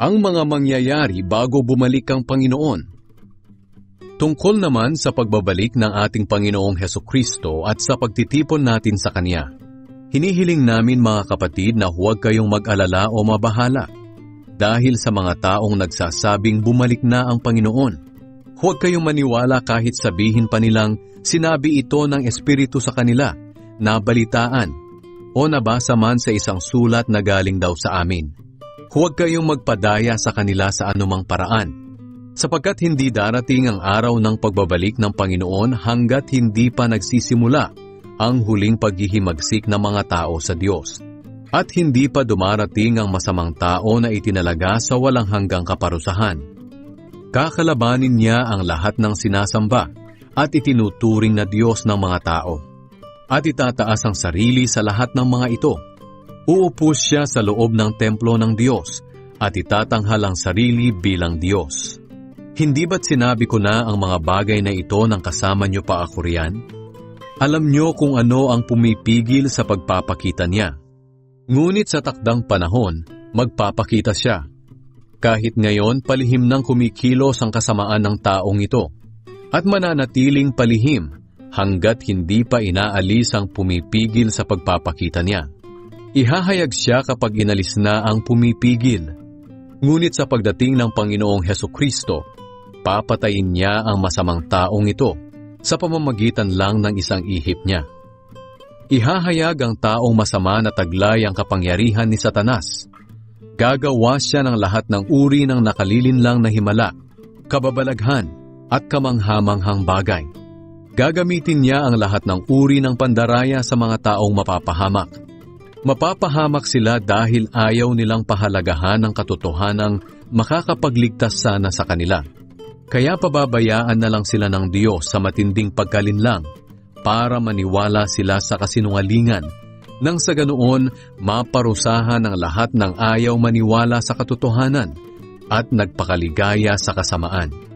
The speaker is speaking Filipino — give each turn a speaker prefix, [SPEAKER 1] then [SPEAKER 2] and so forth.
[SPEAKER 1] Ang mga mangyayari bago bumalik ang Panginoon. Tungkol naman sa pagbabalik ng ating Panginoong Hesukristo at sa pagtitipon natin sa Kanya. Hinihiling namin mga kapatid na huwag kayong mag-alala o mabahala dahil sa mga taong nagsasabing bumalik na ang Panginoon. Huwag kayong maniwala kahit sabihin pa nilang sinabi ito ng Espiritu sa kanila, nabalitaan, o nabasa man sa isang sulat na galing daw sa amin. Huwag kayong magpadaya sa kanila sa anumang paraan, sapagkat hindi darating ang araw ng pagbabalik ng Panginoon hanggat hindi pa nagsisimula ang huling paghihimagsik ng mga tao sa Diyos, at hindi pa dumarating ang masamang tao na itinalaga sa walang hanggang kaparusahan. Kakalabanin niya ang lahat ng sinasamba at itinuturing na Diyos ng mga tao, at itataas ang sarili sa lahat ng mga ito. Uupo siya sa loob ng templo ng Diyos at itatanghal ang sarili bilang Diyos. Hindi ba't sinabi ko na ang mga bagay na ito nang kasama niyo pa ako riyan? Alam niyo kung ano ang pumipigil sa pagpapakita niya. Ngunit sa takdang panahon, magpapakita siya. Kahit ngayon palihim nang kumikilos ang kasamaan ng taong ito, at mananatiling palihim hanggat hindi pa inaalis ang pumipigil sa pagpapakita niya. Ihahayag siya kapag inalis na ang pumipigil. Ngunit sa pagdating ng Panginoong Hesukristo, papatayin niya ang masamang taong ito sa pamamagitan lang ng isang ihip niya. Ihahayag ang taong masama na taglay ang kapangyarihan ni Satanas. Gagawa siya ng lahat ng uri ng nakalilinlang na himala, kababalaghan, at kamanghamanghang bagay. Gagamitin niya ang lahat ng uri ng pandaraya sa mga taong mapapahamak. Mapapahamak sila dahil ayaw nilang pahalagahan ang katotohanang makakapagligtas sana sa kanila. Kaya pababayaan na lang sila ng Diyos sa matinding pagkalinlang para maniwala sila sa kasinungalingan, nang sa ganoon maparusahan ang lahat ng ayaw maniwala sa katotohanan at nagpakaligaya sa kasamaan.